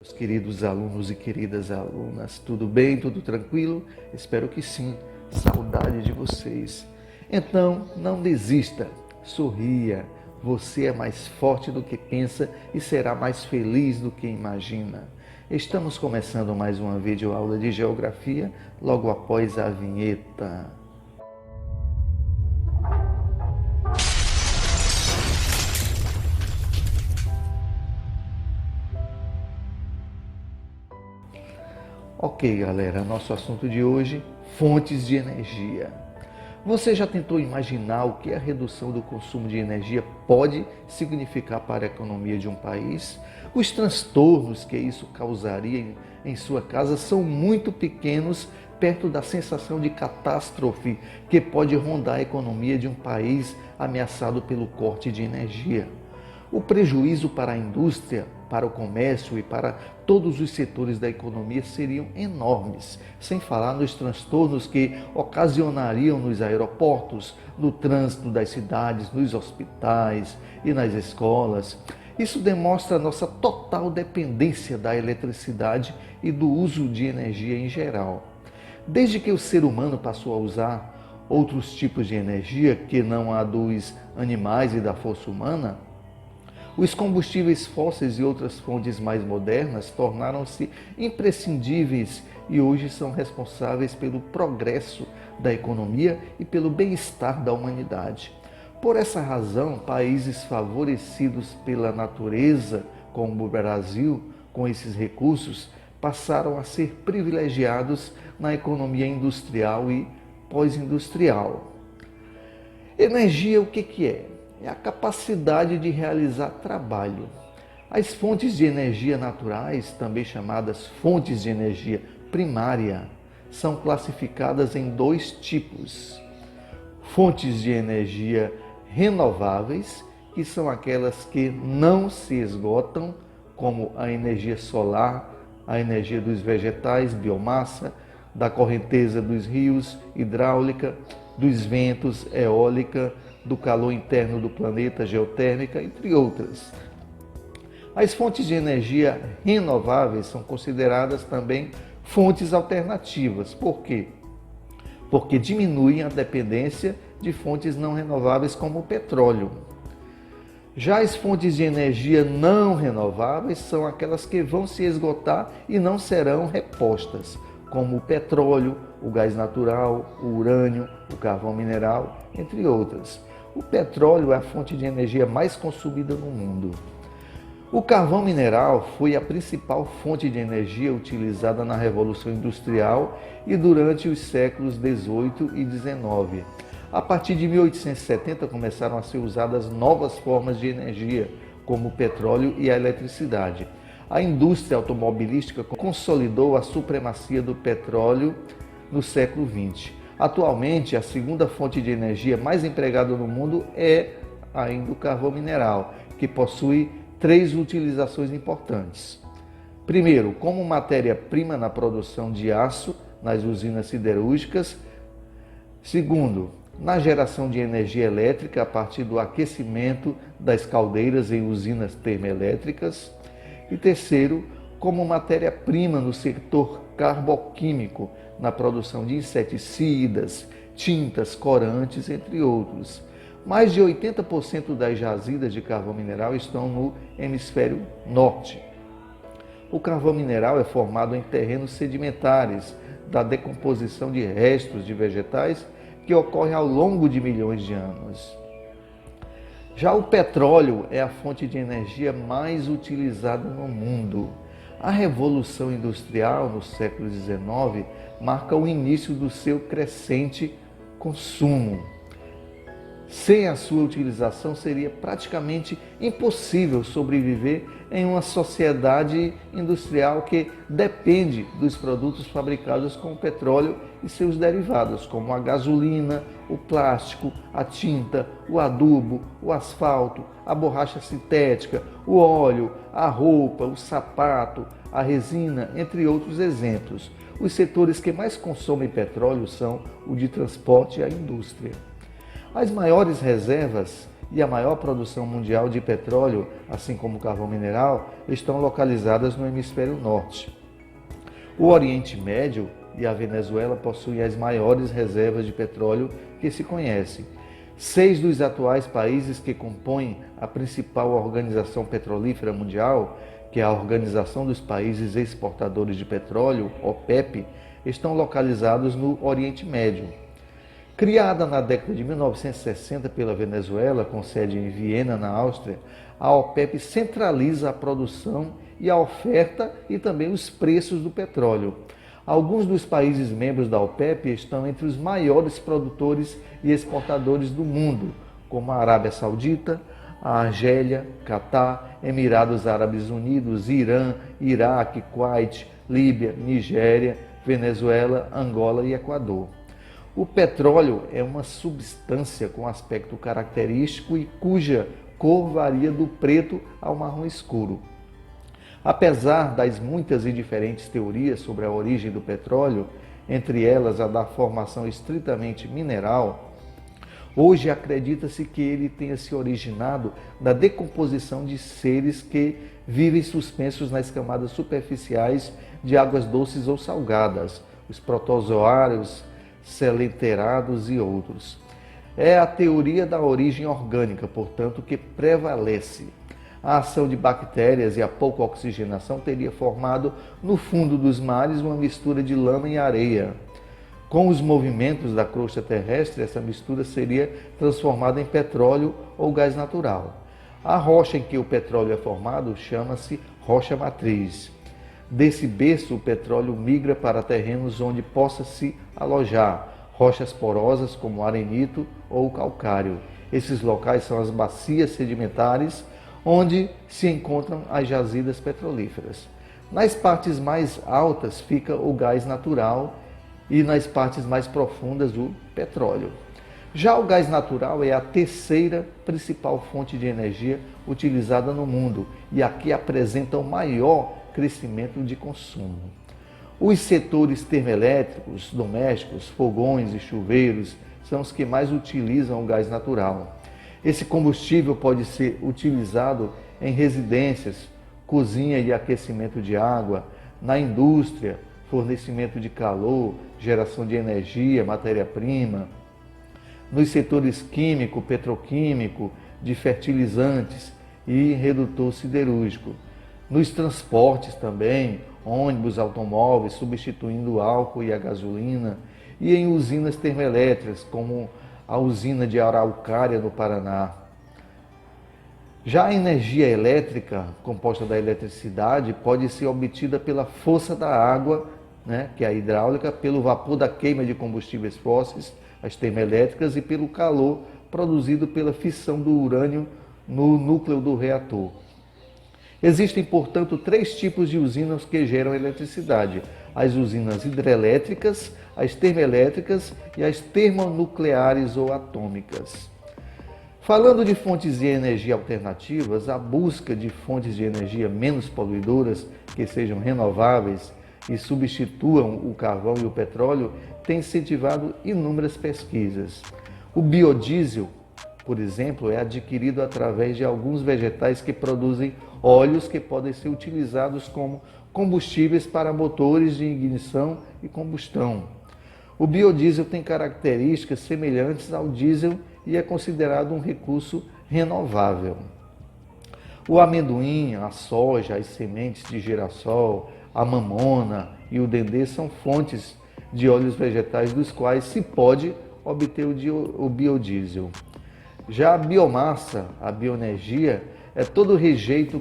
Meus queridos alunos e queridas alunas, tudo bem? Tudo tranquilo? Espero que sim. Saudade de vocês. Então, não desista, sorria. Você é mais forte do que pensa e será mais feliz do que imagina. Estamos começando mais uma videoaula de geografia logo após a vinheta. Ok, galera, nosso assunto de hoje, fontes de energia. Você já tentou imaginar o que a redução do consumo de energia pode significar para a economia de um país? Os transtornos que isso causaria em sua casa são muito pequenos perto da sensação de catástrofe que pode rondar a economia de um país ameaçado pelo corte de energia. O prejuízo para a indústria, para o comércio e para todos os setores da economia seriam enormes, sem falar nos transtornos que ocasionariam nos aeroportos, no trânsito das cidades, nos hospitais e nas escolas. Isso demonstra a nossa total dependência da eletricidade e do uso de energia em geral. Desde que o ser humano passou a usar outros tipos de energia que não a dos animais e da força humana, os combustíveis fósseis e outras fontes mais modernas tornaram-se imprescindíveis e hoje são responsáveis pelo progresso da economia e pelo bem-estar da humanidade. Por essa razão, países favorecidos pela natureza, como o Brasil, com esses recursos, passaram a ser privilegiados na economia industrial e pós-industrial. Energia, o que é? É a capacidade de realizar trabalho. As fontes de energia naturais, também chamadas fontes de energia primária, são classificadas em dois tipos. Fontes de energia renováveis, que são aquelas que não se esgotam, como a energia solar, a energia dos vegetais, biomassa, da correnteza dos rios, hidráulica, dos ventos, eólica, do calor interno do planeta, geotérmica, entre outras. As fontes de energia renováveis são consideradas também fontes alternativas. Por quê? Porque diminuem a dependência de fontes não renováveis como o petróleo. Já as fontes de energia não renováveis são aquelas que vão se esgotar e não serão repostas, como o petróleo, o gás natural, o urânio, o carvão mineral, entre outras. O petróleo é a fonte de energia mais consumida no mundo. O carvão mineral foi a principal fonte de energia utilizada na Revolução Industrial e durante os séculos XVIII e XIX. A partir de 1870 começaram a ser usadas novas formas de energia, como o petróleo e a eletricidade. A indústria automobilística consolidou a supremacia do petróleo no século XX. Atualmente, a segunda fonte de energia mais empregada no mundo é ainda o carvão mineral, que possui três utilizações importantes. Primeiro, como matéria-prima na produção de aço nas usinas siderúrgicas. Segundo, na geração de energia elétrica a partir do aquecimento das caldeiras em usinas termoelétricas. E terceiro, como matéria-prima no setor carboquímico, na produção de inseticidas, tintas, corantes, entre outros. Mais de 80% das jazidas de carvão mineral estão no hemisfério norte. O carvão mineral é formado em terrenos sedimentares da decomposição de restos de vegetais que ocorre ao longo de milhões de anos. Já o petróleo é a fonte de energia mais utilizada no mundo. A Revolução Industrial, no século XIX, marca o início do seu crescente consumo. Sem a sua utilização, seria praticamente impossível sobreviver em uma sociedade industrial que depende dos produtos fabricados com o petróleo e seus derivados, como a gasolina, o plástico, a tinta, o adubo, o asfalto, a borracha sintética, o óleo, a roupa, o sapato, a resina, entre outros exemplos. Os setores que mais consomem petróleo são o de transporte e a indústria. As maiores reservas e a maior produção mundial de petróleo, assim como carvão mineral, estão localizadas no hemisfério norte. O Oriente Médio e a Venezuela possuem as maiores reservas de petróleo que se conhecem. 6 dos atuais países que compõem a principal organização petrolífera mundial, que é a Organização dos Países Exportadores de Petróleo, OPEP, estão localizados no Oriente Médio. Criada na década de 1960 pela Venezuela, com sede em Viena, na Áustria, a OPEP centraliza a produção e a oferta e também os preços do petróleo. Alguns dos países membros da OPEP estão entre os maiores produtores e exportadores do mundo, como a Arábia Saudita, a Argélia, Catar, Emirados Árabes Unidos, Irã, Iraque, Kuwait, Líbia, Nigéria, Venezuela, Angola e Equador. O petróleo é uma substância com aspecto característico e cuja cor varia do preto ao marrom escuro. Apesar das muitas e diferentes teorias sobre a origem do petróleo, entre elas a da formação estritamente mineral, hoje acredita-se que ele tenha se originado da decomposição de seres que vivem suspensos nas camadas superficiais de águas doces ou salgadas, os protozoários, selenterados e outros. É a teoria da origem orgânica, portanto, que prevalece. A ação de bactérias e a pouca oxigenação teria formado no fundo dos mares uma mistura de lama e areia. Com os movimentos da crosta terrestre, essa mistura seria transformada em petróleo ou gás natural. A rocha em que o petróleo é formado chama-se rocha matriz. Desse berço, o petróleo migra para terrenos onde possa se alojar, rochas porosas como arenito ou calcário. Esses locais são as bacias sedimentares, onde se encontram as jazidas petrolíferas. Nas partes mais altas fica o gás natural e nas partes mais profundas o petróleo. Já o gás natural é a terceira principal fonte de energia utilizada no mundo e aqui apresenta o maior crescimento de consumo. Os setores termoelétricos, domésticos, fogões e chuveiros são os que mais utilizam o gás natural. Esse combustível pode ser utilizado em residências, cozinha e aquecimento de água, na indústria, fornecimento de calor, geração de energia, matéria-prima, nos setores químico, petroquímico, de fertilizantes e redutor siderúrgico. Nos transportes também, ônibus, automóveis, substituindo o álcool e a gasolina, e em usinas termoelétricas, como a usina de Araucária, no Paraná. Já a energia elétrica, composta da eletricidade, pode ser obtida pela força da água, que é a hidráulica, pelo vapor da queima de combustíveis fósseis, as termoelétricas, e pelo calor produzido pela fissão do urânio no núcleo do reator. Existem, portanto, 3 tipos de usinas que geram eletricidade: as usinas hidrelétricas, as termoelétricas e as termonucleares ou atômicas. Falando de fontes de energia alternativas, a busca de fontes de energia menos poluidoras, que sejam renováveis e substituam o carvão e o petróleo, tem incentivado inúmeras pesquisas. O biodiesel, por exemplo, é adquirido através de alguns vegetais que produzem óleos que podem ser utilizados como combustíveis para motores de ignição e combustão. O biodiesel tem características semelhantes ao diesel e é considerado um recurso renovável. O amendoim, a soja, as sementes de girassol, a mamona e o dendê são fontes de óleos vegetais dos quais se pode obter o biodiesel. Já a biomassa, a bioenergia, é todo rejeito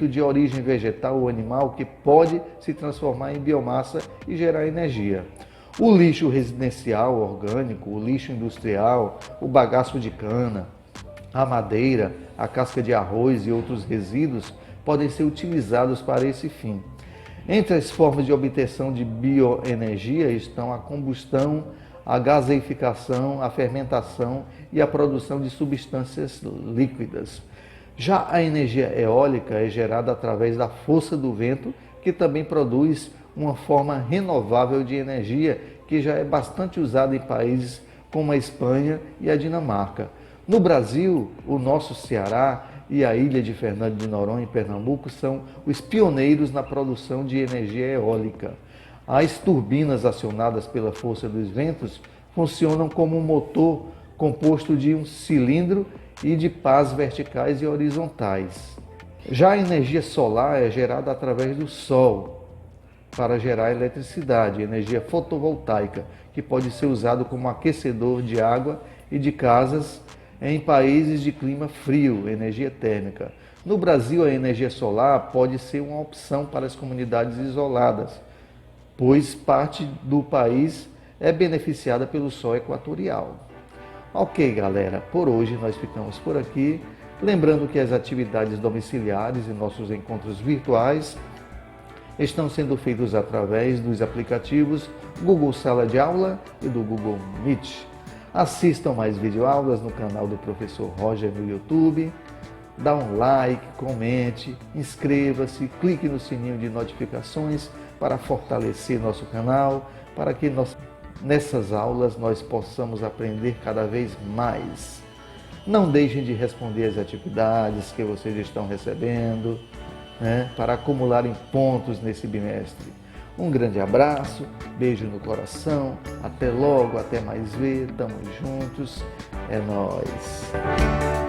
de origem vegetal ou animal que pode se transformar em biomassa e gerar energia. O lixo residencial orgânico, o lixo industrial, o bagaço de cana, a madeira, a casca de arroz e outros resíduos podem ser utilizados para esse fim. Entre as formas de obtenção de bioenergia estão a combustão, a gaseificação, a fermentação e a produção de substâncias líquidas. Já a energia eólica é gerada através da força do vento, que também produz uma forma renovável de energia que já é bastante usada em países como a Espanha e a Dinamarca. No Brasil, o nosso Ceará e a ilha de Fernando de Noronha, em Pernambuco, são os pioneiros na produção de energia eólica. As turbinas acionadas pela força dos ventos funcionam como um motor composto de um cilindro e de pás verticais e horizontais. Já a energia solar é gerada através do sol para gerar eletricidade, energia fotovoltaica, que pode ser usado como aquecedor de água e de casas em países de clima frio, energia térmica. No Brasil, a energia solar pode ser uma opção para as comunidades isoladas, pois parte do país é beneficiada pelo sol equatorial. Ok, galera, por hoje nós ficamos por aqui. Lembrando que as atividades domiciliares e nossos encontros virtuais estão sendo feitos através dos aplicativos Google Sala de Aula e do Google Meet. Assistam mais videoaulas no canal do Professor Roger no YouTube. Dá um like, comente, inscreva-se, clique no sininho de notificações para fortalecer nosso canal, para que nessas aulas nós possamos aprender cada vez mais. Não deixem de responder as atividades que vocês estão recebendo, para acumularem pontos nesse bimestre. Um grande abraço, beijo no coração, até logo, até mais ver, tamo juntos, é nóis!